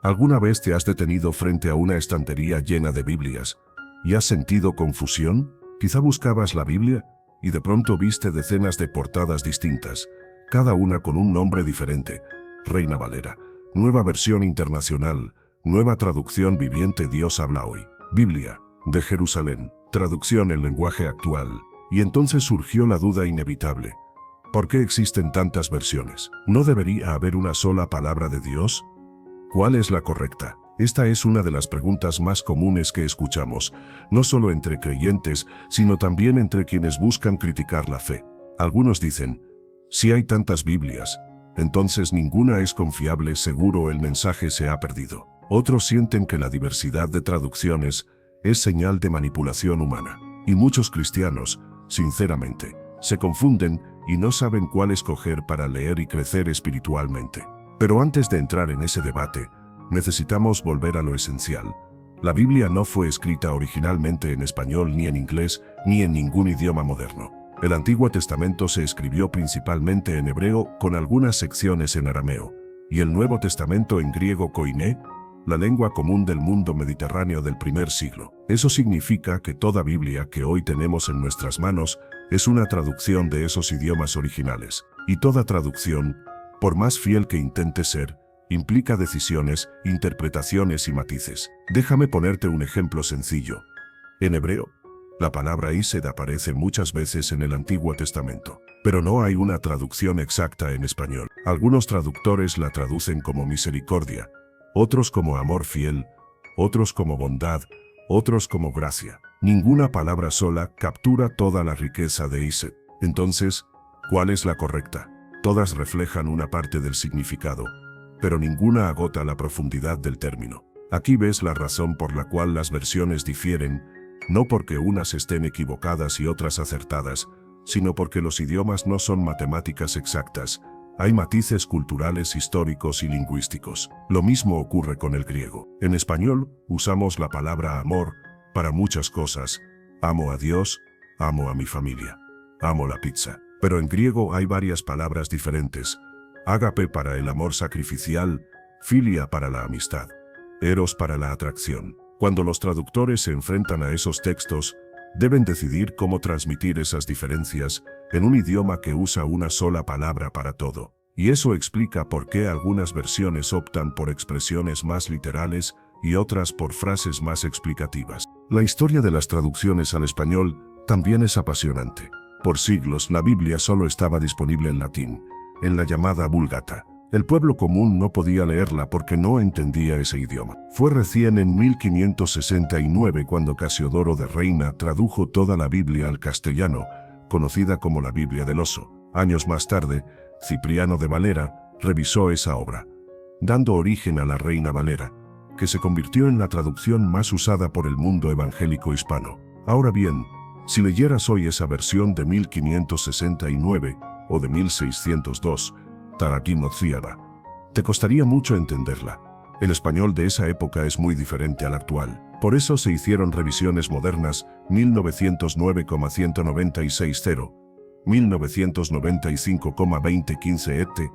¿Alguna vez te has detenido frente a una estantería llena de Biblias y has sentido confusión? Quizá buscabas la Biblia y de pronto viste decenas de portadas distintas, cada una con un nombre diferente. Reina Valera, Nueva Versión Internacional, Nueva Traducción Viviente Dios habla hoy, Biblia, de Jerusalén, traducción en lenguaje actual. Y entonces surgió la duda inevitable. ¿Por qué existen tantas versiones? ¿No debería haber una sola palabra de Dios? ¿Cuál es la correcta? Esta es una de las preguntas más comunes que escuchamos, no solo entre creyentes, sino también entre quienes buscan criticar la fe. Algunos dicen, si hay tantas Biblias, entonces ninguna es confiable, seguro el mensaje se ha perdido. Otros sienten que la diversidad de traducciones es señal de manipulación humana. Y muchos cristianos, sinceramente, se confunden y no saben cuál escoger para leer y crecer espiritualmente. Pero antes de entrar en ese debate, necesitamos volver a lo esencial. La Biblia no fue escrita originalmente en español ni en inglés, ni en ningún idioma moderno. El Antiguo Testamento se escribió principalmente en hebreo con algunas secciones en arameo, y el Nuevo Testamento en griego koiné, la lengua común del mundo mediterráneo del primer siglo. Eso significa que toda Biblia que hoy tenemos en nuestras manos es una traducción de esos idiomas originales. Y toda traducción, por más fiel que intente ser, implica decisiones, interpretaciones y matices. Déjame ponerte un ejemplo sencillo. En hebreo, la palabra Hesed aparece muchas veces en el Antiguo Testamento, pero no hay una traducción exacta en español. Algunos traductores la traducen como misericordia, otros como amor fiel, otros como bondad, otros como gracia. Ninguna palabra sola captura toda la riqueza de Hesed. Entonces, ¿cuál es la correcta? Todas reflejan una parte del significado, pero ninguna agota la profundidad del término. Aquí ves la razón por la cual las versiones difieren, no porque unas estén equivocadas y otras acertadas, sino porque los idiomas no son matemáticas exactas. Hay matices culturales, históricos y lingüísticos. Lo mismo ocurre con el griego. En español, usamos la palabra amor para muchas cosas. Amo a Dios, amo a mi familia, amo la pizza. Pero en griego hay varias palabras diferentes. Ágape para el amor sacrificial, filia para la amistad, eros para la atracción. Cuando los traductores se enfrentan a esos textos, deben decidir cómo transmitir esas diferencias en un idioma que usa una sola palabra para todo. Y eso explica por qué algunas versiones optan por expresiones más literales y otras por frases más explicativas. La historia de las traducciones al español también es apasionante. Por siglos la Biblia solo estaba disponible en latín, en la llamada Vulgata. El pueblo común no podía leerla porque no entendía ese idioma. Fue recién en 1569 cuando Casiodoro de Reina tradujo toda la Biblia al castellano, conocida como la Biblia del Oso. Años más tarde, Cipriano de Valera revisó esa obra, dando origen a la Reina Valera, que se convirtió en la traducción más usada por el mundo evangélico hispano. Ahora bien, si leyeras hoy esa versión de 1569 o de 1602, Taraqim Oziaba, te costaría mucho entenderla. El español de esa época es muy diferente al actual. Por eso se hicieron revisiones modernas 1909,1960, 1995,2015 et,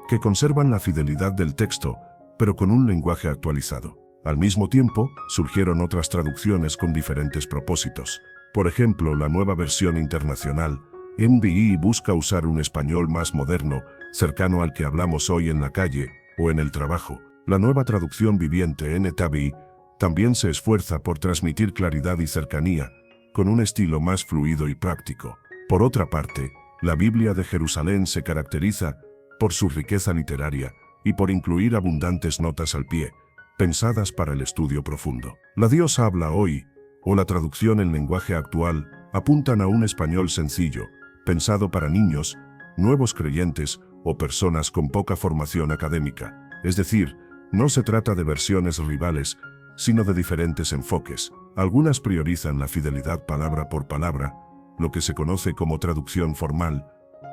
que conservan la fidelidad del texto, pero con un lenguaje actualizado. Al mismo tiempo, surgieron otras traducciones con diferentes propósitos. Por ejemplo, la Nueva Versión Internacional, NBI, busca usar un español más moderno, cercano al que hablamos hoy en la calle o en el trabajo. La Nueva Traducción Viviente, NTV, también se esfuerza por transmitir claridad y cercanía, con un estilo más fluido y práctico. Por otra parte, la Biblia de Jerusalén se caracteriza por su riqueza literaria y por incluir abundantes notas al pie, pensadas para el estudio profundo. La Dios habla hoy, o la traducción en lenguaje actual, apuntan a un español sencillo, pensado para niños, nuevos creyentes o personas con poca formación académica. Es decir, no se trata de versiones rivales, sino de diferentes enfoques. Algunas priorizan la fidelidad palabra por palabra, lo que se conoce como traducción formal.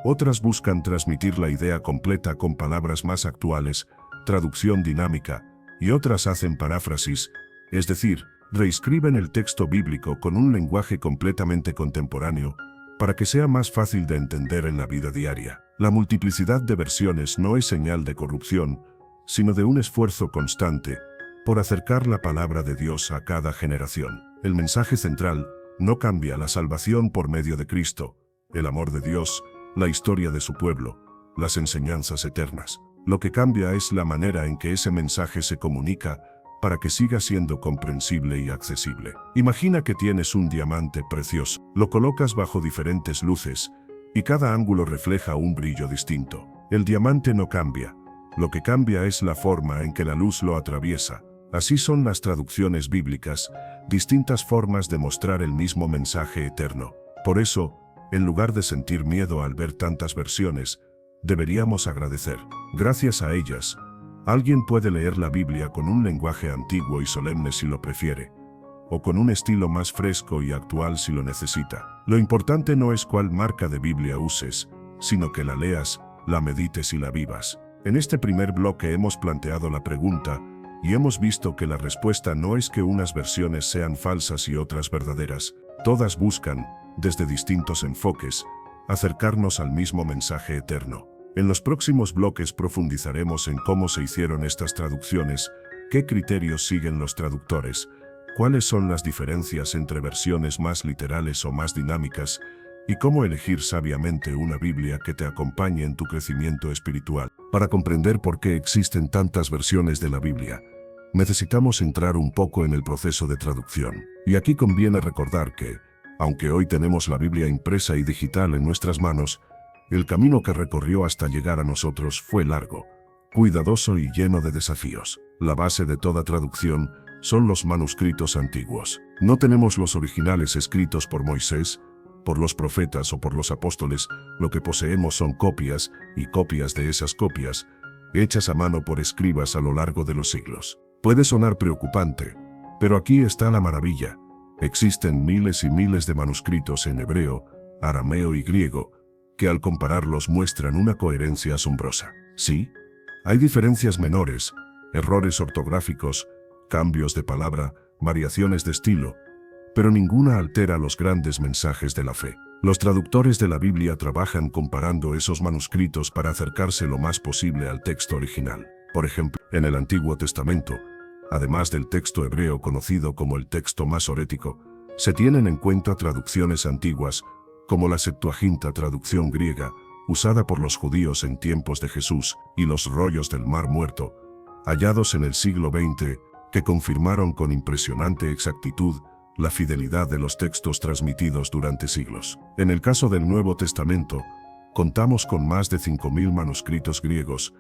Otras buscan transmitir la idea completa con palabras más actuales, traducción dinámica, y otras hacen paráfrasis, es decir, reescriben el texto bíblico con un lenguaje completamente contemporáneo, para que sea más fácil de entender en la vida diaria. La multiplicidad de versiones no es señal de corrupción, sino de un esfuerzo constante por acercar la palabra de Dios a cada generación. El mensaje central no cambia: la salvación por medio de Cristo, el amor de Dios, la historia de su pueblo, las enseñanzas eternas. Lo que cambia es la manera en que ese mensaje se comunica para que siga siendo comprensible y accesible. Imagina que tienes un diamante precioso. Lo colocas bajo diferentes luces y cada ángulo refleja un brillo distinto. El diamante no cambia. Lo que cambia es la forma en que la luz lo atraviesa. Así son las traducciones bíblicas, distintas formas de mostrar el mismo mensaje eterno. Por eso, en lugar de sentir miedo al ver tantas versiones, deberíamos agradecer. Gracias a ellas, alguien puede leer la Biblia con un lenguaje antiguo y solemne si lo prefiere, o con un estilo más fresco y actual si lo necesita. Lo importante no es cuál marca de Biblia uses, sino que la leas, la medites y la vivas. En este primer bloque hemos planteado la pregunta, y hemos visto que la respuesta no es que unas versiones sean falsas y otras verdaderas. Todas buscan, desde distintos enfoques, acercarnos al mismo mensaje eterno. En los próximos bloques profundizaremos en cómo se hicieron estas traducciones, qué criterios siguen los traductores, cuáles son las diferencias entre versiones más literales o más dinámicas, y cómo elegir sabiamente una Biblia que te acompañe en tu crecimiento espiritual. Para comprender por qué existen tantas versiones de la Biblia, necesitamos entrar un poco en el proceso de traducción. Y aquí conviene recordar que, aunque hoy tenemos la Biblia impresa y digital en nuestras manos, el camino que recorrió hasta llegar a nosotros fue largo, cuidadoso y lleno de desafíos. La base de toda traducción son los manuscritos antiguos. No tenemos los originales escritos por Moisés, por los profetas o por los apóstoles. Lo que poseemos son copias y copias de esas copias, hechas a mano por escribas a lo largo de los siglos. Puede sonar preocupante, pero aquí está la maravilla. Existen miles y miles de manuscritos en hebreo, arameo y griego, que al compararlos muestran una coherencia asombrosa. Sí, hay diferencias menores, errores ortográficos, cambios de palabra, variaciones de estilo, pero ninguna altera los grandes mensajes de la fe. Los traductores de la Biblia trabajan comparando esos manuscritos para acercarse lo más posible al texto original. Por ejemplo, en el Antiguo Testamento, además del texto hebreo conocido como el texto masorético, se tienen en cuenta traducciones antiguas, como la Septuaginta, traducción griega, usada por los judíos en tiempos de Jesús, y los rollos del Mar Muerto, hallados en el siglo XX, que confirmaron con impresionante exactitud la fidelidad de los textos transmitidos durante siglos. En el caso del Nuevo Testamento, contamos con más de 5.000 manuscritos griegos,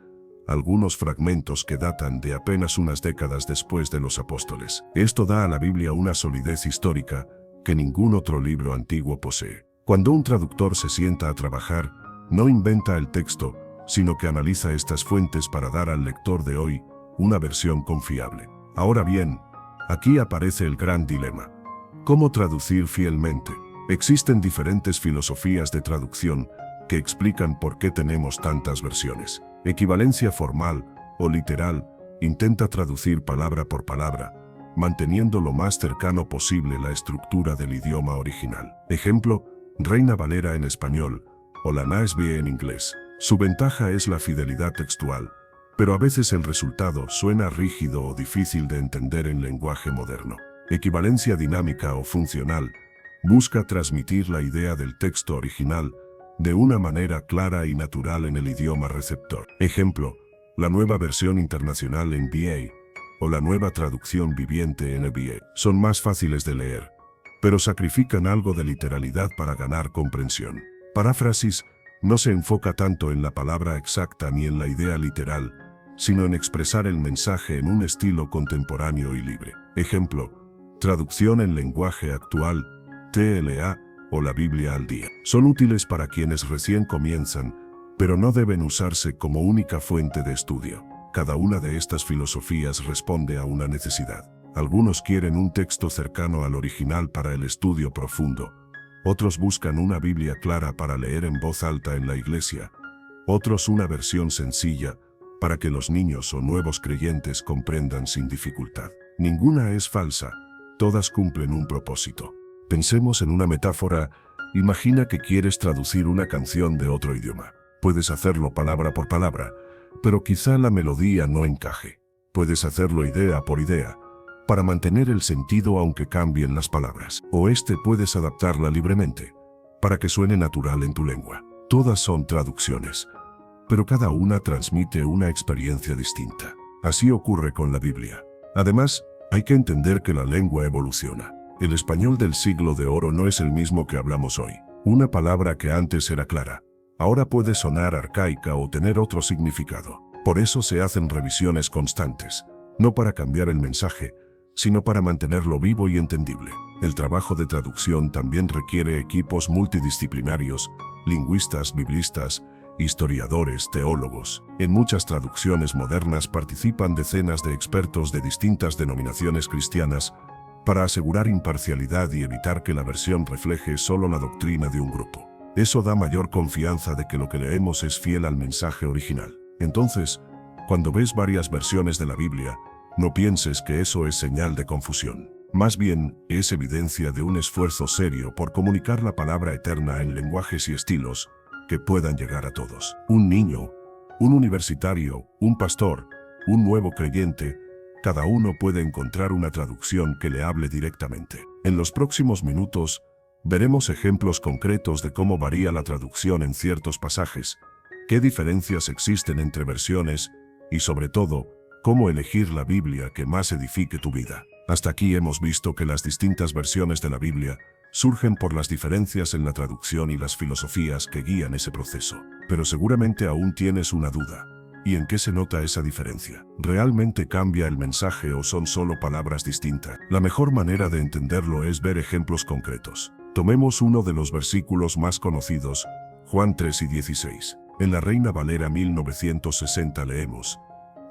algunos fragmentos que datan de apenas unas décadas después de los apóstoles. Esto da a la Biblia una solidez histórica que ningún otro libro antiguo posee. Cuando un traductor se sienta a trabajar, no inventa el texto, sino que analiza estas fuentes para dar al lector de hoy una versión confiable. Ahora bien, aquí aparece el gran dilema. ¿Cómo traducir fielmente? Existen diferentes filosofías de traducción que explican por qué tenemos tantas versiones. Equivalencia formal o literal intenta traducir palabra por palabra, manteniendo lo más cercano posible la estructura del idioma original. Ejemplo, Reina Valera en español o la NASB en inglés. Su ventaja es la fidelidad textual, pero a veces el resultado suena rígido o difícil de entender en lenguaje moderno. Equivalencia dinámica o funcional busca transmitir la idea del texto original de una manera clara y natural en el idioma receptor. Ejemplo, la Nueva Versión Internacional NBA o la Nueva Traducción Viviente NBA son más fáciles de leer, pero sacrifican algo de literalidad para ganar comprensión. Paráfrasis no se enfoca tanto en la palabra exacta ni en la idea literal, sino en expresar el mensaje en un estilo contemporáneo y libre. Ejemplo, traducción en lenguaje actual, TLA, o la Biblia al día. Son útiles para quienes recién comienzan, pero no deben usarse como única fuente de estudio. Cada una de estas filosofías responde a una necesidad. Algunos quieren un texto cercano al original para el estudio profundo. Otros buscan una Biblia clara para leer en voz alta en la iglesia. Otros una versión sencilla para que los niños o nuevos creyentes comprendan sin dificultad. Ninguna es falsa, todas cumplen un propósito. Pensemos en una metáfora. Imagina que quieres traducir una canción de otro idioma. Puedes hacerlo palabra por palabra, pero quizá la melodía no encaje. Puedes hacerlo idea por idea, para mantener el sentido aunque cambien las palabras. O puedes adaptarla libremente, para que suene natural en tu lengua. Todas son traducciones, pero cada una transmite una experiencia distinta. Así ocurre con la Biblia. Además, hay que entender que la lengua evoluciona. El español del siglo de oro no es el mismo que hablamos hoy. Una palabra que antes era clara, ahora puede sonar arcaica o tener otro significado. Por eso se hacen revisiones constantes, no para cambiar el mensaje, sino para mantenerlo vivo y entendible. El trabajo de traducción también requiere equipos multidisciplinarios, lingüistas, biblistas, historiadores, teólogos. En muchas traducciones modernas participan decenas de expertos de distintas denominaciones cristianas para asegurar imparcialidad y evitar que la versión refleje solo la doctrina de un grupo. Eso da mayor confianza de que lo que leemos es fiel al mensaje original. Entonces, cuando ves varias versiones de la Biblia, no pienses que eso es señal de confusión. Más bien, es evidencia de un esfuerzo serio por comunicar la palabra eterna en lenguajes y estilos que puedan llegar a todos. Un niño, un universitario, un pastor, un nuevo creyente, cada uno puede encontrar una traducción que le hable directamente. En los próximos minutos, veremos ejemplos concretos de cómo varía la traducción en ciertos pasajes, qué diferencias existen entre versiones y, sobre todo, cómo elegir la Biblia que más edifique tu vida. Hasta aquí hemos visto que las distintas versiones de la Biblia surgen por las diferencias en la traducción y las filosofías que guían ese proceso. Pero seguramente aún tienes una duda. ¿Y en qué se nota esa diferencia? ¿Realmente cambia el mensaje o son solo palabras distintas? La mejor manera de entenderlo es ver ejemplos concretos. Tomemos uno de los versículos más conocidos, Juan 3 y 16. En la Reina Valera 1960 leemos: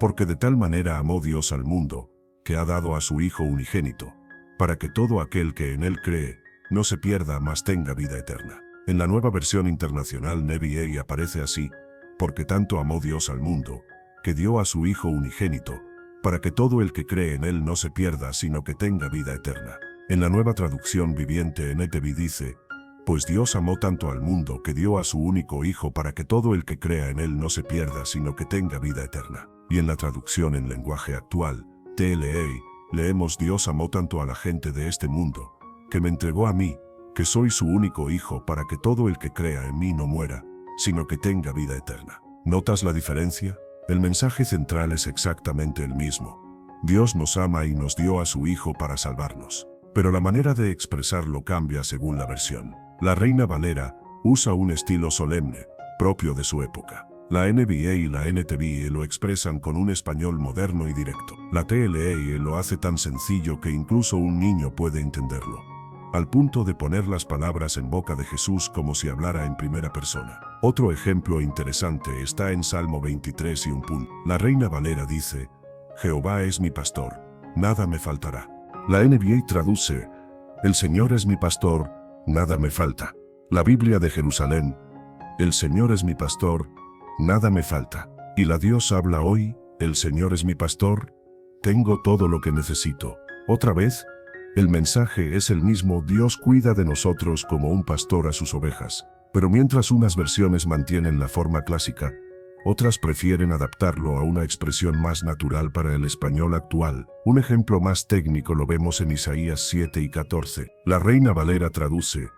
«Porque de tal manera amó Dios al mundo, que ha dado a su Hijo unigénito, para que todo aquel que en él cree no se pierda, mas tenga vida eterna». En la Nueva Versión Internacional NBI aparece así: «Porque tanto amó Dios al mundo, que dio a su Hijo unigénito, para que todo el que cree en él no se pierda, sino que tenga vida eterna». En la Nueva Traducción Viviente NTV dice: «Pues Dios amó tanto al mundo que dio a su único Hijo para que todo el que crea en él no se pierda, sino que tenga vida eterna». Y en la traducción en lenguaje actual, TLA, leemos: «Dios amó tanto a la gente de este mundo, que me entregó a mí, que soy su único Hijo, para que todo el que crea en mí no muera, sino que tenga vida eterna». ¿Notas la diferencia? El mensaje central es exactamente el mismo. Dios nos ama y nos dio a su Hijo para salvarnos. Pero la manera de expresarlo cambia según la versión. La Reina Valera usa un estilo solemne, propio de su época. La NBA y la NTV lo expresan con un español moderno y directo. La TLA lo hace tan sencillo que incluso un niño puede entenderlo, al punto de poner las palabras en boca de Jesús como si hablara en primera persona. Otro ejemplo interesante está en Salmo 23 y un punto. La Reina Valera dice: «Jehová es mi pastor, nada me faltará». La NBA traduce: «El Señor es mi pastor, nada me falta». La Biblia de Jerusalén: «El Señor es mi pastor, nada me falta». Y la Dios habla hoy: «El Señor es mi pastor, tengo todo lo que necesito». Otra vez, el mensaje es el mismo: Dios cuida de nosotros como un pastor a sus ovejas. Pero mientras unas versiones mantienen la forma clásica, otras prefieren adaptarlo a una expresión más natural para el español actual. Un ejemplo más técnico lo vemos en Isaías 7 y 14. La Reina Valera traduce: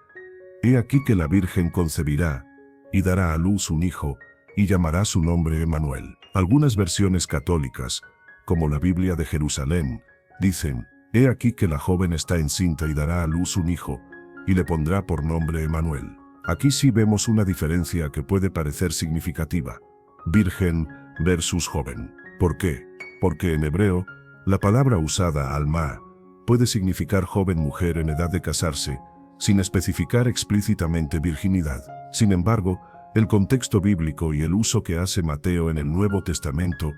«He aquí que la Virgen concebirá, y dará a luz un hijo, y llamará su nombre Emmanuel». Algunas versiones católicas, como la Biblia de Jerusalén, dicen: «He aquí que la joven está encinta y dará a luz un hijo, y le pondrá por nombre Emmanuel». Aquí sí vemos una diferencia que puede parecer significativa: virgen versus joven. ¿Por qué? Porque en hebreo, la palabra usada, alma, puede significar joven mujer en edad de casarse, sin especificar explícitamente virginidad. Sin embargo, el contexto bíblico y el uso que hace Mateo en el Nuevo Testamento,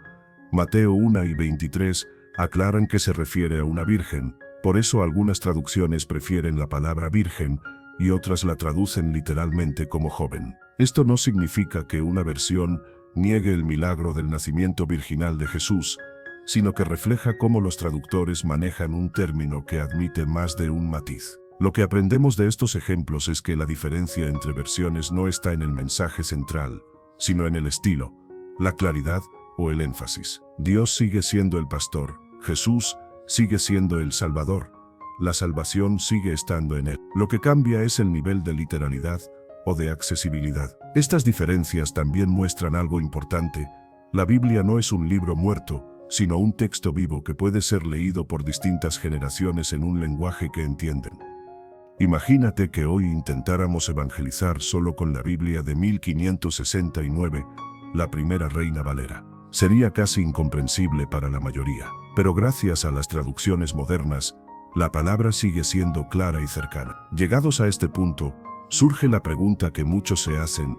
Mateo 1 y 23, aclaran que se refiere a una virgen. Por eso algunas traducciones prefieren la palabra virgen y otras la traducen literalmente como joven. Esto no significa que una versión niegue el milagro del nacimiento virginal de Jesús, sino que refleja cómo los traductores manejan un término que admite más de un matiz. Lo que aprendemos de estos ejemplos es que la diferencia entre versiones no está en el mensaje central, sino en el estilo, la claridad o el énfasis. Dios sigue siendo el pastor, Jesús sigue siendo el Salvador. La salvación sigue estando en él. Lo que cambia es el nivel de literalidad o de accesibilidad. Estas diferencias también muestran algo importante. La Biblia no es un libro muerto, sino un texto vivo que puede ser leído por distintas generaciones en un lenguaje que entienden. Imagínate que hoy intentáramos evangelizar solo con la Biblia de 1569, la primera Reina Valera. Sería casi incomprensible para la mayoría. Pero gracias a las traducciones modernas, la palabra sigue siendo clara y cercana. Llegados a este punto, surge la pregunta que muchos se hacen.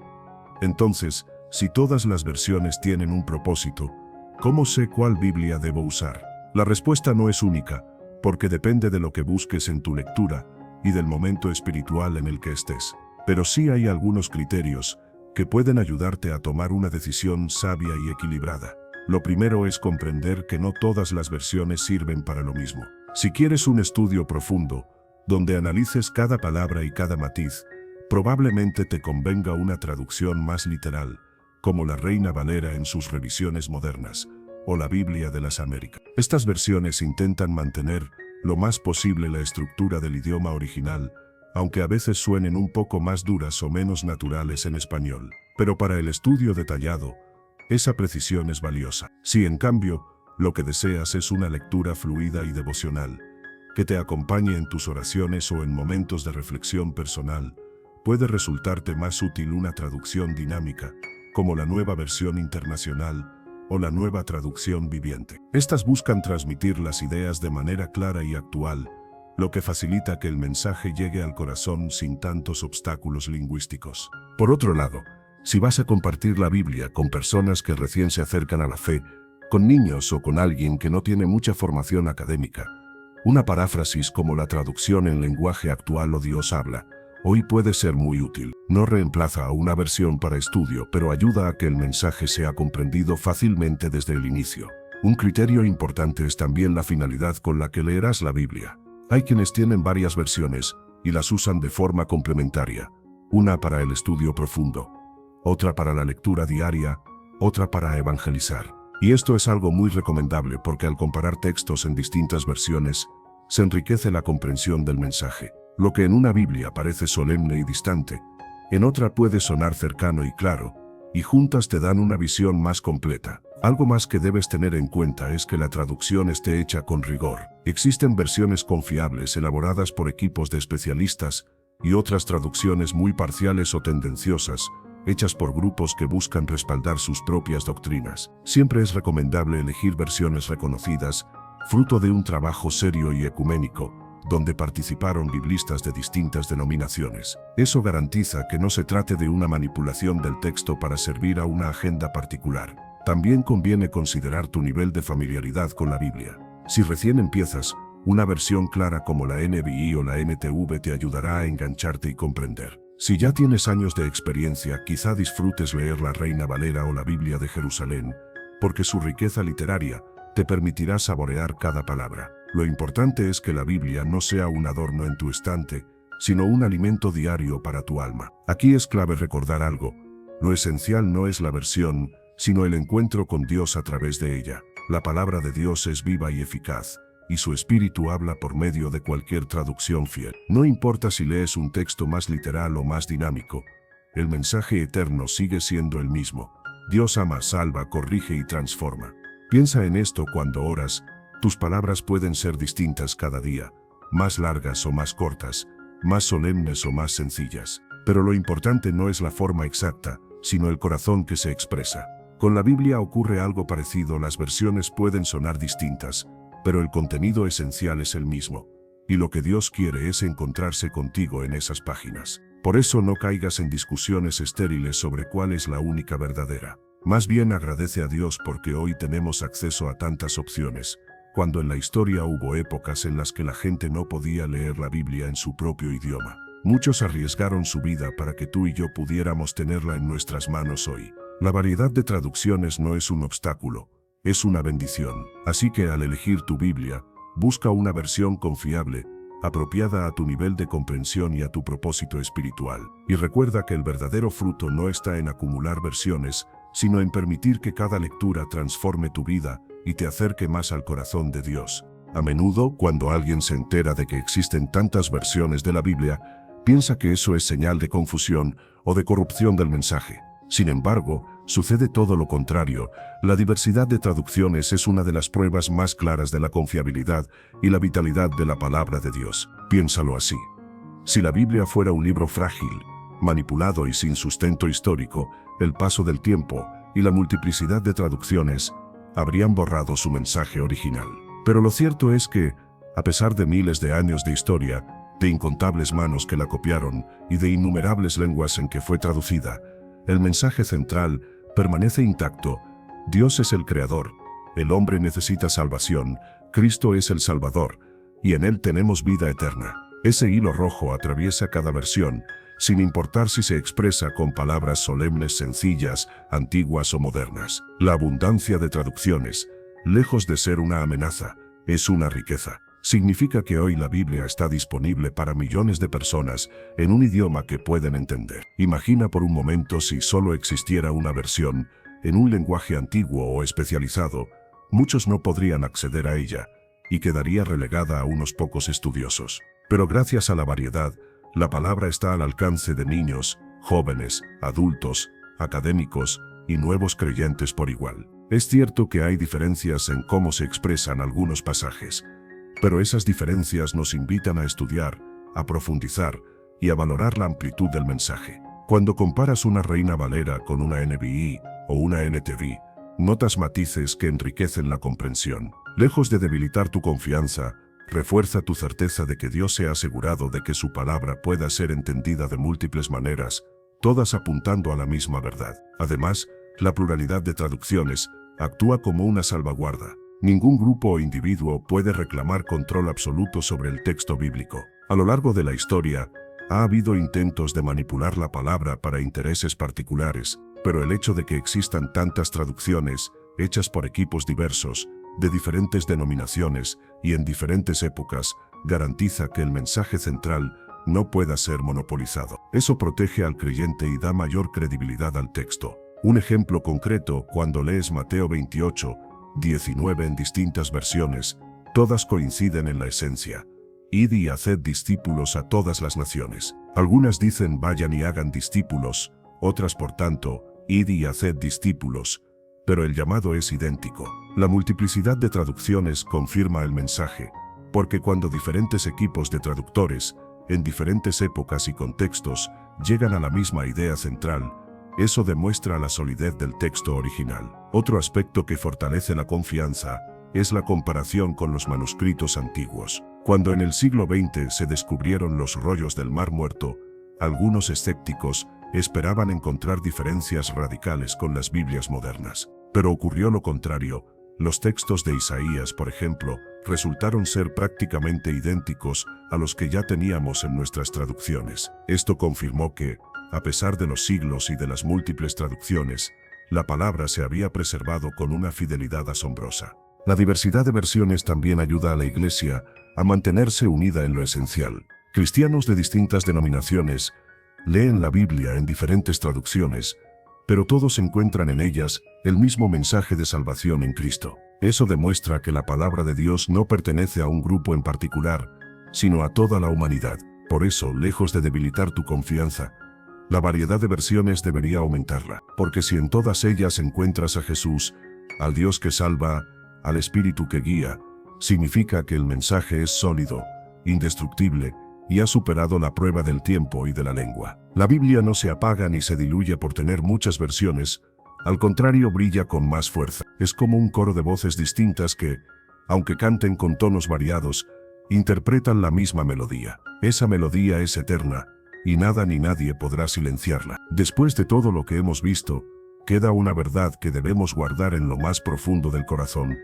Entonces, si todas las versiones tienen un propósito, ¿cómo sé cuál Biblia debo usar? La respuesta no es única, porque depende de lo que busques en tu lectura y del momento espiritual en el que estés. Pero sí hay algunos criterios que pueden ayudarte a tomar una decisión sabia y equilibrada. Lo primero es comprender que no todas las versiones sirven para lo mismo. Si quieres un estudio profundo, donde analices cada palabra y cada matiz, probablemente te convenga una traducción más literal, como la Reina Valera en sus revisiones modernas, o la Biblia de las Américas. Estas versiones intentan mantener lo más posible la estructura del idioma original, aunque a veces suenen un poco más duras o menos naturales en español. Pero para el estudio detallado, esa precisión es valiosa. Si en cambio, lo que deseas es una lectura fluida y devocional, que te acompañe en tus oraciones o en momentos de reflexión personal, puede resultarte más útil una traducción dinámica, como la Nueva Versión Internacional o la Nueva Traducción Viviente. Estas buscan transmitir las ideas de manera clara y actual, lo que facilita que el mensaje llegue al corazón sin tantos obstáculos lingüísticos. Por otro lado, si vas a compartir la Biblia con personas que recién se acercan a la fe, con niños o con alguien que no tiene mucha formación académica, una paráfrasis como la traducción en lenguaje actual o Dios habla, hoy puede ser muy útil. No reemplaza a una versión para estudio, pero ayuda a que el mensaje sea comprendido fácilmente desde el inicio. Un criterio importante es también la finalidad con la que leerás la Biblia. Hay quienes tienen varias versiones y las usan de forma complementaria, una para el estudio profundo, otra para la lectura diaria, otra para evangelizar. Y esto es algo muy recomendable porque al comparar textos en distintas versiones, se enriquece la comprensión del mensaje. Lo que en una Biblia parece solemne y distante, en otra puede sonar cercano y claro, y juntas te dan una visión más completa. Algo más que debes tener en cuenta es que la traducción esté hecha con rigor. Existen versiones confiables elaboradas por equipos de especialistas y otras traducciones muy parciales o tendenciosas, hechas por grupos que buscan respaldar sus propias doctrinas. Siempre es recomendable elegir versiones reconocidas, fruto de un trabajo serio y ecuménico, donde participaron biblistas de distintas denominaciones. Eso garantiza que no se trate de una manipulación del texto para servir a una agenda particular. También conviene considerar tu nivel de familiaridad con la Biblia. Si recién empiezas, una versión clara como la NBI o la NTV te ayudará a engancharte y comprender. Si ya tienes años de experiencia, quizá disfrutes leer la Reina Valera o la Biblia de Jerusalén, porque su riqueza literaria te permitirá saborear cada palabra. Lo importante es que la Biblia no sea un adorno en tu estante, sino un alimento diario para tu alma. Aquí es clave recordar algo. Lo esencial no es la versión, sino el encuentro con Dios a través de ella. La palabra de Dios es viva y eficaz, y su espíritu habla por medio de cualquier traducción fiel. No importa si lees un texto más literal o más dinámico, el mensaje eterno sigue siendo el mismo. Dios ama, salva, corrige y transforma. Piensa en esto cuando oras. Tus palabras pueden ser distintas cada día, más largas o más cortas, más solemnes o más sencillas. Pero lo importante no es la forma exacta, sino el corazón que se expresa. Con la Biblia ocurre algo parecido. Las versiones pueden sonar distintas, pero el contenido esencial es el mismo. Y lo que Dios quiere es encontrarse contigo en esas páginas. Por eso no caigas en discusiones estériles sobre cuál es la única verdadera. Más bien agradece a Dios porque hoy tenemos acceso a tantas opciones, cuando en la historia hubo épocas en las que la gente no podía leer la Biblia en su propio idioma. Muchos arriesgaron su vida para que tú y yo pudiéramos tenerla en nuestras manos hoy. La variedad de traducciones no es un obstáculo, es una bendición. Así que al elegir tu Biblia, busca una versión confiable, apropiada a tu nivel de comprensión y a tu propósito espiritual. Y recuerda que el verdadero fruto no está en acumular versiones, sino en permitir que cada lectura transforme tu vida y te acerque más al corazón de Dios. A menudo, cuando alguien se entera de que existen tantas versiones de la Biblia, piensa que eso es señal de confusión o de corrupción del mensaje. Sin embargo, sucede todo lo contrario. La diversidad de traducciones es una de las pruebas más claras de la confiabilidad y la vitalidad de la palabra de Dios. Piénsalo así. Si la Biblia fuera un libro frágil, manipulado y sin sustento histórico, el paso del tiempo y la multiplicidad de traducciones habrían borrado su mensaje original. Pero lo cierto es que, a pesar de miles de años de historia, de incontables manos que la copiaron y de innumerables lenguas en que fue traducida, el mensaje central permanece intacto. Dios es el Creador, el hombre necesita salvación, Cristo es el Salvador, y en Él tenemos vida eterna. Ese hilo rojo atraviesa cada versión, sin importar si se expresa con palabras solemnes, sencillas, antiguas o modernas. La abundancia de traducciones, lejos de ser una amenaza, es una riqueza. Significa que hoy la Biblia está disponible para millones de personas en un idioma que pueden entender. Imagina por un momento si solo existiera una versión en un lenguaje antiguo o especializado, muchos no podrían acceder a ella y quedaría relegada a unos pocos estudiosos. Pero gracias a la variedad, la palabra está al alcance de niños, jóvenes, adultos, académicos y nuevos creyentes por igual. Es cierto que hay diferencias en cómo se expresan algunos pasajes, pero esas diferencias nos invitan a estudiar, a profundizar y a valorar la amplitud del mensaje. Cuando comparas una Reina Valera con una NBI o una NTV, notas matices que enriquecen la comprensión. Lejos de debilitar tu confianza, refuerza tu certeza de que Dios se ha asegurado de que su palabra pueda ser entendida de múltiples maneras, todas apuntando a la misma verdad. Además, la pluralidad de traducciones actúa como una salvaguarda. Ningún grupo o individuo puede reclamar control absoluto sobre el texto bíblico. A lo largo de la historia, ha habido intentos de manipular la palabra para intereses particulares, pero el hecho de que existan tantas traducciones, hechas por equipos diversos, de diferentes denominaciones y en diferentes épocas, garantiza que el mensaje central no pueda ser monopolizado. Eso protege al creyente y da mayor credibilidad al texto. Un ejemplo concreto, cuando lees Mateo 28, 19 en distintas versiones, todas coinciden en la esencia. Id y haced discípulos a todas las naciones. Algunas dicen vayan y hagan discípulos, otras por tanto, id y haced discípulos, pero el llamado es idéntico. La multiplicidad de traducciones confirma el mensaje, porque cuando diferentes equipos de traductores, en diferentes épocas y contextos, llegan a la misma idea central, eso demuestra la solidez del texto original. Otro aspecto que fortalece la confianza es la comparación con los manuscritos antiguos. Cuando en el siglo XX se descubrieron los rollos del Mar Muerto, algunos escépticos esperaban encontrar diferencias radicales con las Biblias modernas. Pero ocurrió lo contrario. Los textos de Isaías, por ejemplo, resultaron ser prácticamente idénticos a los que ya teníamos en nuestras traducciones. Esto confirmó que, a pesar de los siglos y de las múltiples traducciones, la palabra se había preservado con una fidelidad asombrosa. La diversidad de versiones también ayuda a la Iglesia a mantenerse unida en lo esencial. Cristianos de distintas denominaciones leen la Biblia en diferentes traducciones, pero todos encuentran en ellas el mismo mensaje de salvación en Cristo. Eso demuestra que la palabra de Dios no pertenece a un grupo en particular, sino a toda la humanidad. Por eso, lejos de debilitar tu confianza, la variedad de versiones debería aumentarla, porque si en todas ellas encuentras a Jesús, al Dios que salva, al Espíritu que guía, significa que el mensaje es sólido, indestructible, y ha superado la prueba del tiempo y de la lengua. La Biblia no se apaga ni se diluye por tener muchas versiones, al contrario brilla con más fuerza. Es como un coro de voces distintas que, aunque canten con tonos variados, interpretan la misma melodía. Esa melodía es eterna, y nada ni nadie podrá silenciarla. Después de todo lo que hemos visto, queda una verdad que debemos guardar en lo más profundo del corazón.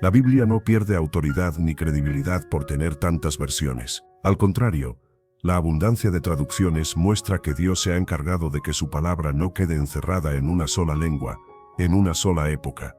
La Biblia no pierde autoridad ni credibilidad por tener tantas versiones. Al contrario, la abundancia de traducciones muestra que Dios se ha encargado de que su palabra no quede encerrada en una sola lengua, en una sola época,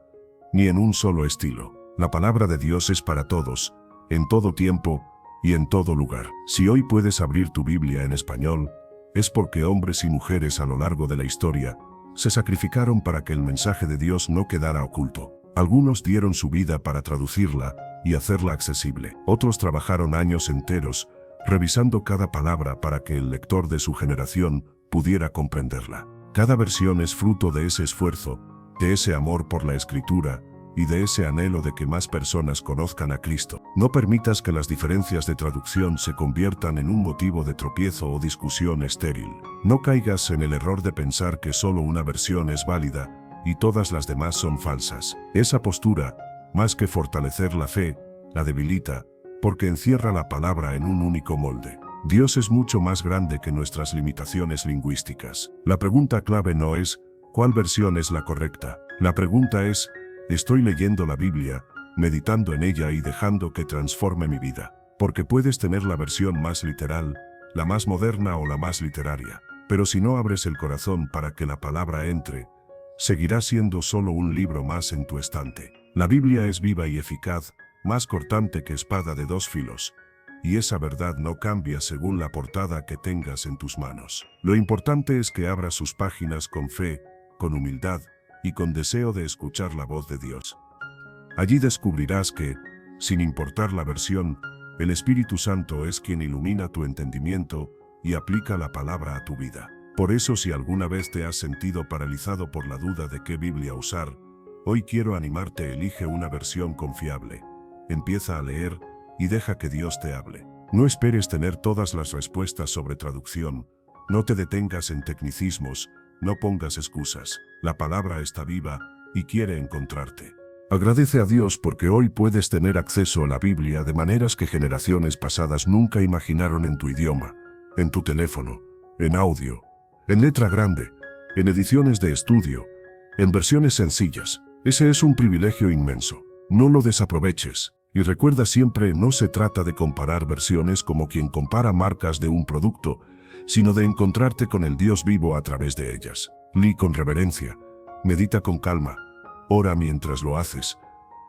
ni en un solo estilo. La palabra de Dios es para todos, en todo tiempo y en todo lugar. Si hoy puedes abrir tu Biblia en español, es porque hombres y mujeres a lo largo de la historia se sacrificaron para que el mensaje de Dios no quedara oculto. Algunos dieron su vida para traducirla y hacerla accesible. Otros trabajaron años enteros, revisando cada palabra para que el lector de su generación pudiera comprenderla. Cada versión es fruto de ese esfuerzo, de ese amor por la Escritura y de ese anhelo de que más personas conozcan a Cristo. No permitas que las diferencias de traducción se conviertan en un motivo de tropiezo o discusión estéril. No caigas en el error de pensar que solo una versión es válida y todas las demás son falsas. Esa postura, más que fortalecer la fe, la debilita, porque encierra la palabra en un único molde. Dios es mucho más grande que nuestras limitaciones lingüísticas. La pregunta clave no es ¿cuál versión es la correcta? La pregunta es ¿estoy leyendo la Biblia, meditando en ella y dejando que transforme mi vida? Porque puedes tener la versión más literal, la más moderna o la más literaria, pero si no abres el corazón para que la palabra entre, seguirá siendo solo un libro más en tu estante. La Biblia es viva y eficaz, más cortante que espada de dos filos, y esa verdad no cambia según la portada que tengas en tus manos. Lo importante es que abras sus páginas con fe, con humildad y con deseo de escuchar la voz de Dios. Allí descubrirás que, sin importar la versión, el Espíritu Santo es quien ilumina tu entendimiento y aplica la palabra a tu vida. Por eso, si alguna vez te has sentido paralizado por la duda de qué Biblia usar, hoy quiero animarte: elige una versión confiable. Empieza a leer y deja que Dios te hable. No esperes tener todas las respuestas sobre traducción. No te detengas en tecnicismos, no pongas excusas. La palabra está viva y quiere encontrarte. Agradece a Dios porque hoy puedes tener acceso a la Biblia de maneras que generaciones pasadas nunca imaginaron, en tu idioma, en tu teléfono, en audio, en letra grande, en ediciones de estudio, en versiones sencillas. Ese es un privilegio inmenso. No lo desaproveches. Y recuerda siempre, no se trata de comparar versiones como quien compara marcas de un producto, sino de encontrarte con el Dios vivo a través de ellas. Lee con reverencia, medita con calma, ora mientras lo haces,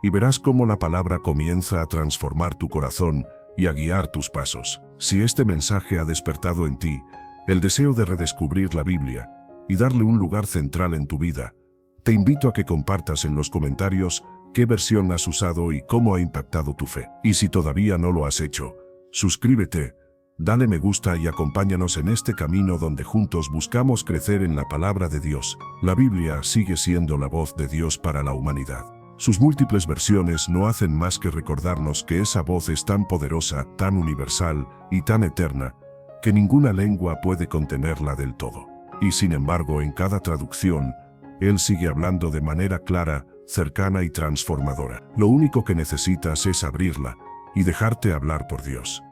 y verás cómo la palabra comienza a transformar tu corazón y a guiar tus pasos. Si este mensaje ha despertado en ti el deseo de redescubrir la Biblia y darle un lugar central en tu vida, te invito a que compartas en los comentarios qué versión has usado y cómo ha impactado tu fe. Y si todavía no lo has hecho, suscríbete, dale me gusta y acompáñanos en este camino donde juntos buscamos crecer en la palabra de Dios. La Biblia sigue siendo la voz de Dios para la humanidad. Sus múltiples versiones no hacen más que recordarnos que esa voz es tan poderosa, tan universal y tan eterna, que ninguna lengua puede contenerla del todo. Y sin embargo, en cada traducción, Él sigue hablando de manera clara, cercana y transformadora. Lo único que necesitas es abrirla y dejarte hablar por Dios.